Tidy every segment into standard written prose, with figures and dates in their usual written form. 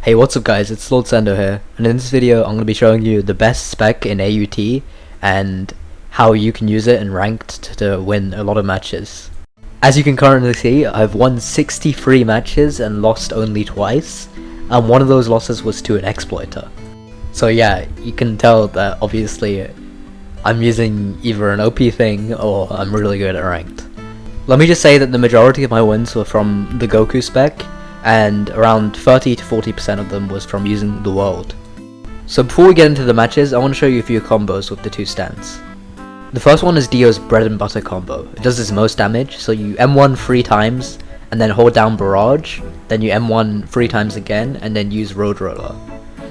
Hey, what's up guys, it's Lord Sando here, and in this video I'm going to be showing you the best spec in AUT and how you can use it in ranked to win a lot of matches. As you can currently see, I've won 63 matches and lost only twice, and one of those losses was to an exploiter. So yeah, you can tell that obviously I'm using either an OP thing or I'm really good at ranked. Let me just say that the majority of my wins were from the Goku spec, and around 30 to 40% of them was from using the world. So before we get into the matches, I want to show you a few combos with the two stands. The first one is Dio's bread and butter combo. It does its most damage, so you M1 3 times, and then hold down barrage, then you M1 3 times again, and then use road roller.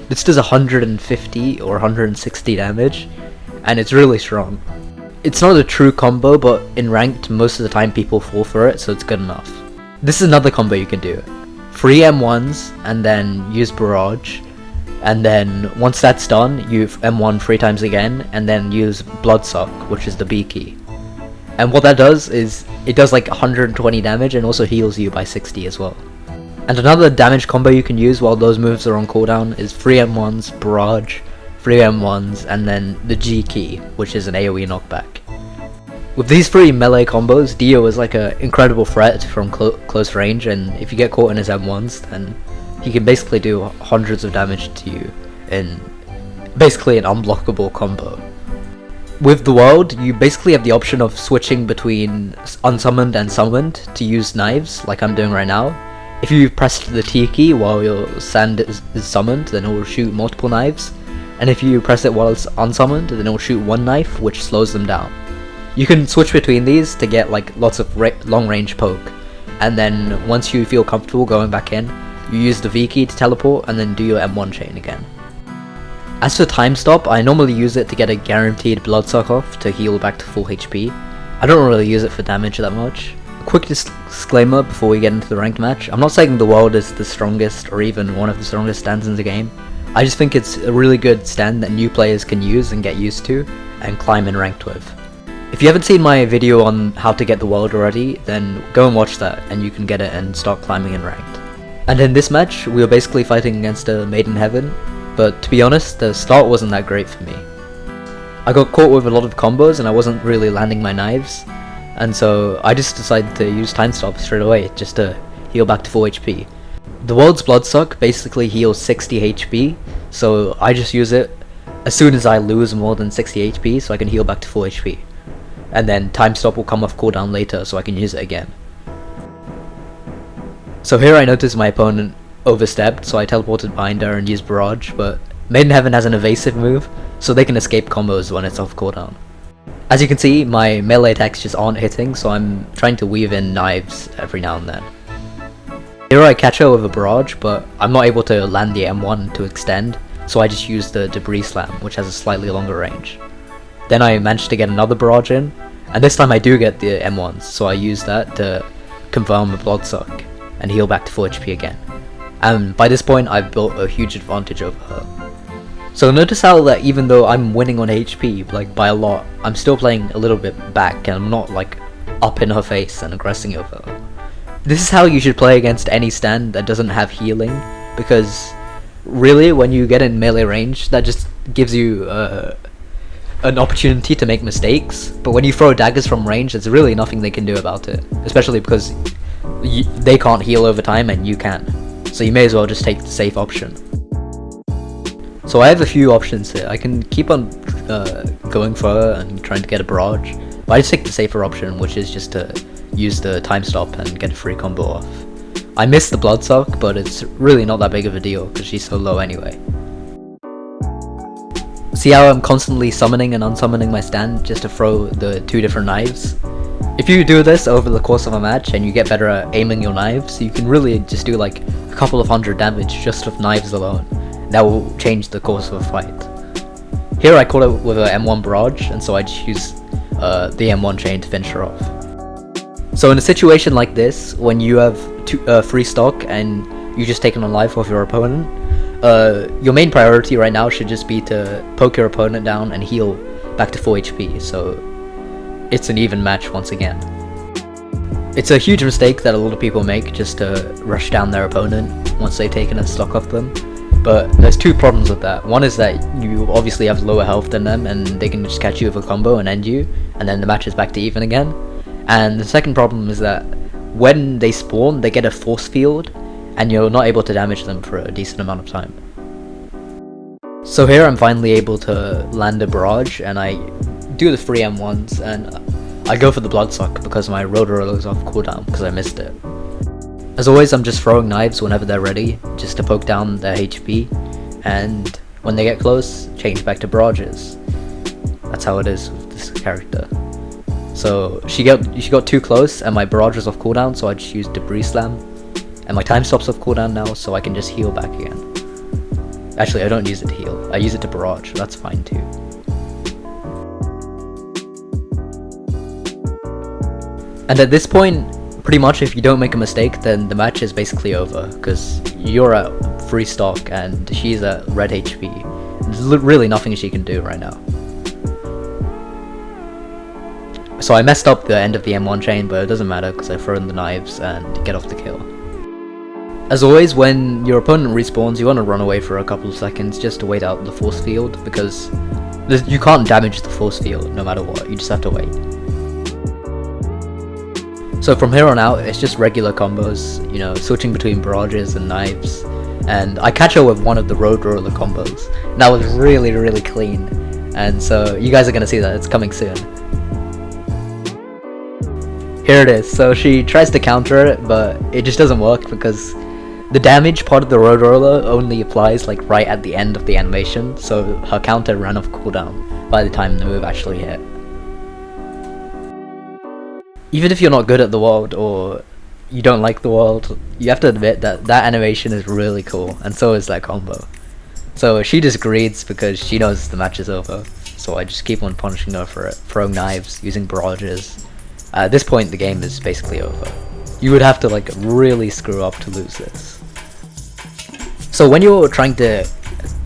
This does 150 or 160 damage, and it's really strong. It's not a true combo, but in ranked most of the time people fall for it, so it's good enough. This is another combo you can do. 3 M1s and then use barrage, and then once that's done you M1 3 times again and then use bloodsuck, which is the B key. And what that does is it does like 120 damage and also heals you by 60 as well. And another damage combo you can use while those moves are on cooldown is 3 M1s, barrage, 3 M1s, and then the G key, which is an AoE knockback. With these 3 melee combos, Dio is like an incredible threat from close range, and if you get caught in his M1s, then he can basically do hundreds of damage to you in basically an unblockable combo. With the world, you basically have the option of switching between unsummoned and summoned to use knives, like I'm doing right now. If you press the T key while your sand is summoned, then it will shoot multiple knives, and if you press it while it's unsummoned, then it will shoot one knife, which slows them down. You can switch between these to get like lots of long range poke, and then once you feel comfortable going back in, you use the V key to teleport and then do your M1 chain again. As for time stop, I normally use it to get a guaranteed bloodsuck off to heal back to full HP. I don't really use it for damage that much. Quick disclaimer before we get into the ranked match, I'm not saying the world is the strongest or even one of the strongest stands in the game. I just think it's a really good stand that new players can use and get used to and climb in ranked with. If you haven't seen my video on how to get the world already, then go and watch that and you can get it and start climbing in ranked. And in this match, we were basically fighting against a Maiden Heaven, but to be honest, the start wasn't that great for me. I got caught with a lot of combos and I wasn't really landing my knives, and so I just decided to use time stop straight away just to heal back to full HP. The world's bloodsuck basically heals 60 HP, so I just use it as soon as I lose more than 60 HP so I can heal back to full HP. And then time stop will come off cooldown later so I can use it again. So here I noticed my opponent overstepped, so I teleported behind her and used barrage, but Maiden Heaven has an evasive move, so they can escape combos when it's off cooldown. As you can see, my melee attacks just aren't hitting, so I'm trying to weave in knives every now and then. Here I catch her with a barrage, but I'm not able to land the M1 to extend, so I just use the debris slam, which has a slightly longer range. Then I managed to get another barrage in, and this time I do get the M1s, so I use that to confirm a bloodsuck and heal back to full HP again. And by this point I've built a huge advantage over her. So notice how that even though I'm winning on HP, like by a lot, I'm still playing a little bit back and I'm not like up in her face and aggressing over her. This is how you should play against any stand that doesn't have healing, because really when you get in melee range, that just gives you an opportunity to make mistakes, but when you throw daggers from range, there's really nothing they can do about it, especially because they can't heal over time and you can, so you may as well just take the safe option. So I have a few options here. I can keep on going for her and trying to get a barrage, but I just take the safer option, which is just to use the time stop and get a free combo off. I missed the bloodsuck, but it's really not that big of a deal because she's so low anyway. See how I'm constantly summoning and unsummoning my stand just to throw the 2 different knives? If you do this over the course of a match and you get better at aiming your knives, you can really just do like a couple of hundred damage just with knives alone. That will change the course of a fight. Here I caught it with a M1 barrage, and so I just use the M1 chain to finish her off. So in a situation like this, when you have free stock and you just taken a life off your opponent, your main priority right now should just be to poke your opponent down and heal back to full HP, so it's an even match once again. It's a huge mistake that a lot of people make just to rush down their opponent once they've taken a stock off them. But there's two problems with that. One is that you obviously have lower health than them and they can just catch you with a combo and end you, and then the match is back to even again. And the second problem is that when they spawn, they get a force field and you're not able to damage them for a decent amount of time. So here I'm finally able to land a barrage and I do the 3 M1s and I go for the blood suck because my rotor is off cooldown because I missed it. As always, I'm just throwing knives whenever they're ready, just to poke down their HP, and when they get close, change back to barrages. That's how it is with this character. So she got too close and my barrage was off cooldown, so I just used debris slam, and my time stops off cooldown now, so I can just heal back again. Actually, I don't use it to heal, I use it to barrage, that's fine too. And at this point, pretty much if you don't make a mistake, then the match is basically over, because you're at free stock and she's at red HP. There's really nothing she can do right now. So I messed up the end of the M1 chain, but it doesn't matter because I throw in the knives and get off the kill. As always, when your opponent respawns, you want to run away for a couple of seconds just to wait out the force field, because you can't damage the force field no matter what, you just have to wait. So from here on out, it's just regular combos, you know, switching between barrages and knives, and I catch her with one of the road roller combos, and that was really, really clean, and so you guys are going to see that, it's coming soon. Here it is. So she tries to counter it, but it just doesn't work because the damage part of the road roller only applies like right at the end of the animation, so her counter ran off cooldown by the time the move actually hit. Even if you're not good at the world or you don't like the world, you have to admit that that animation is really cool, and so is that combo. So she just greeds because she knows the match is over, so I just keep on punishing her for it, throwing knives, using barrages. At this point the game is basically over. You would have to like really screw up to lose this. So when you're trying to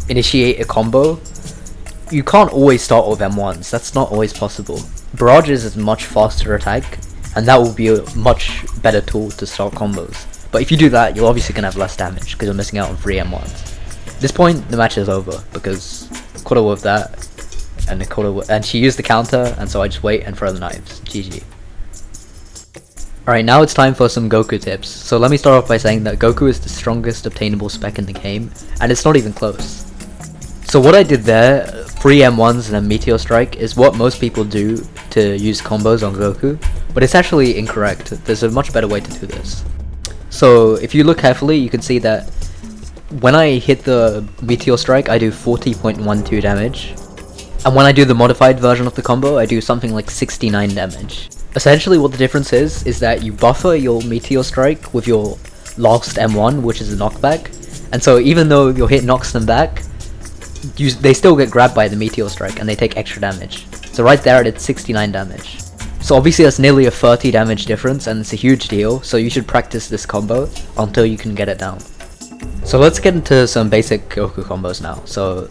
initiate a combo, you can't always start with M1s, that's not always possible. Barrages is a much faster attack, and that will be a much better tool to start combos. But if you do that, you're obviously going to have less damage because you're missing out on 3 M1s. At this point, the match is over because I caught her with that, and she used the counter, and so I just wait and throw the knives. GG. Alright, now it's time for some Goku tips. So let me start off by saying that Goku is the strongest obtainable spec in the game, and it's not even close. So what I did there, 3 M1s and a Meteor Strike, is what most people do to use combos on Goku, but it's actually incorrect. There's a much better way to do this. So if you look carefully, you can see that when I hit the Meteor Strike, I do 40.12 damage, and when I do the modified version of the combo, I do something like 69 damage. Essentially what the difference is that you buffer your Meteor Strike with your last M1, which is a knockback, and so even though your hit knocks them back, they still get grabbed by the Meteor Strike and they take extra damage. So right there I did 69 damage. So obviously that's nearly a 30 damage difference, and it's a huge deal, so you should practice this combo until you can get it down. So let's get into some basic Goku combos now. So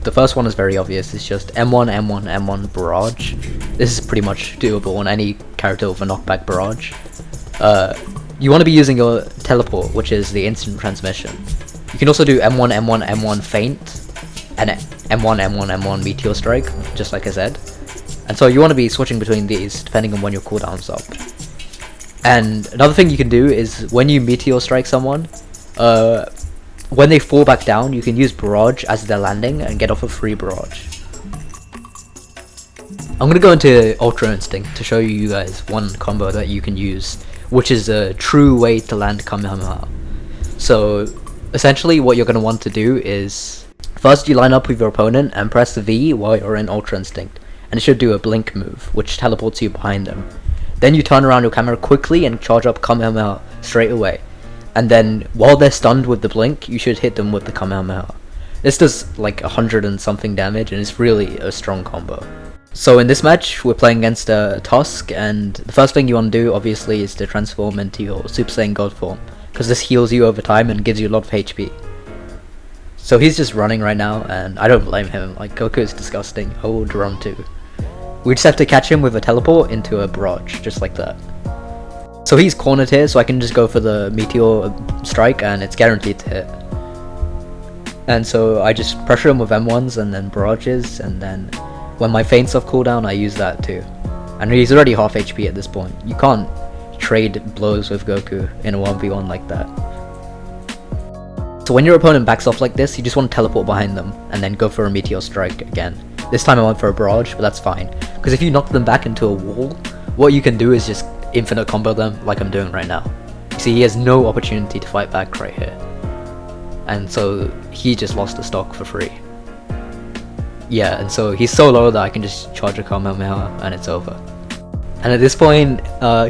the first one is very obvious, it's just M1, M1, M1 barrage. This is pretty much doable on any character with a knockback barrage. You want to be using your teleport, which is the instant transmission. You can also do M1, M1, M1 feint, and M1, M1, M1 Meteor Strike, just like I said. And so you want to be switching between these, depending on when your cooldown's up. And another thing you can do is, when you Meteor Strike someone, when they fall back down, you can use barrage as they're landing and get off a free barrage. I'm gonna go into Ultra Instinct to show you guys one combo that you can use, which is a true way to land Kamehameha. So essentially what you're gonna want to do is, first you line up with your opponent and press V while you're in Ultra Instinct, and it should do a blink move, which teleports you behind them. Then you turn around your camera quickly and charge up Kamehameha straight away. And then while they're stunned with the blink, you should hit them with the Kamehameha. This does like 100 and something damage, and it's really a strong combo. So in this match, we're playing against a Tusk, and the first thing you want to do obviously is to transform into your Super Saiyan God form, because this heals you over time and gives you a lot of HP. So he's just running right now, and I don't blame him, like Goku is disgusting, I would run too. We just have to catch him with a teleport into a barrage, just like that. So he's cornered here, so I can just go for the Meteor Strike and it's guaranteed to hit. And so I just pressure him with M1s and then barrages, and then when my feints off cooldown I use that too. And he's already half HP at this point. You can't trade blows with Goku in a 1v1 like that. So when your opponent backs off like this, you just want to teleport behind them and then go for a Meteor Strike again. This time I went for a barrage, but that's fine. Because if you knock them back into a wall, what you can do is just infinite combo them like I'm doing right now. You see, he has no opportunity to fight back right here. And so he just lost the stock for free. Yeah, and so he's so low that I can just charge a Kamehameha and it's over. And at this point,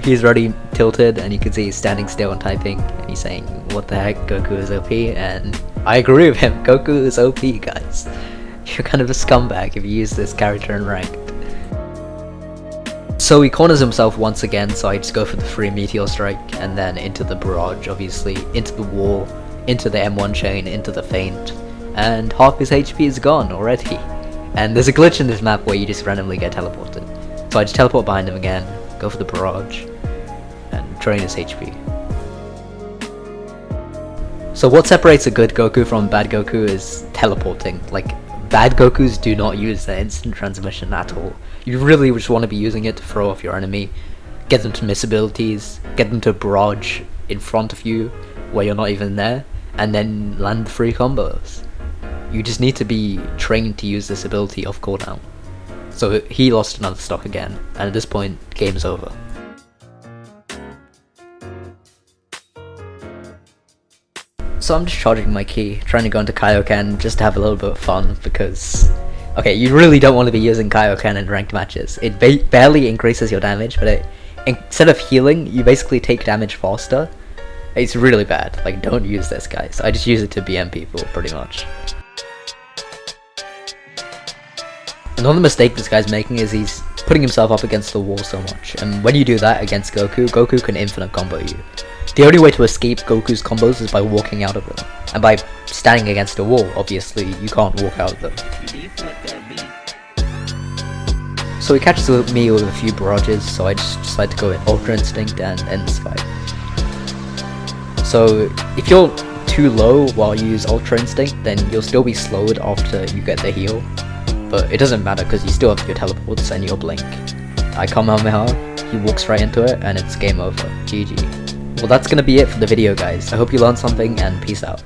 he's already tilted and you can see he's standing still and typing. And he's saying, what the heck, Goku is OP? And I agree with him, Goku is OP, guys. You're kind of a scumbag if you use this character in ranked. So he corners himself once again, so I just go for the free Meteor Strike and then into the barrage, obviously, into the wall, into the M1 chain, into the feint, and half his HP is gone already. And there's a glitch in this map where you just randomly get teleported. So I just teleport behind him again, go for the barrage, and drain his HP. So what separates a good Goku from a bad Goku is teleporting. Like, bad Gokus do not use their instant transmission at all. You really just want to be using it to throw off your enemy, get them to miss abilities, get them to barrage in front of you where you're not even there, and then land the free combos. You just need to be trained to use this ability off cooldown. So he lost another stock again, and at this point, game's over. So I'm just charging my ki, trying to go into Kaioken just to have a little bit of fun, because okay, you really don't want to be using Kaioken in ranked matches. It barely increases your damage, but instead of healing, you basically take damage faster. It's really bad. Like, don't use this, guys. I just use it to BM people, pretty much. Another mistake this guy's making is he's putting himself up against the wall so much, and when you do that against Goku, Goku can infinite combo you. The only way to escape Goku's combos is by walking out of them, and by standing against a wall. Obviously, you can't walk out of them. So he catches me with a few barrages, so I just decide to go with Ultra Instinct and end this fight. So if you're too low while you use Ultra Instinct, then you'll still be slowed after you get the heal. But it doesn't matter because you still have your teleports and your blink. I Kamehameha, he walks right into it, and it's game over. GG. Well, that's gonna be it for the video, guys. I hope you learned something, and peace out.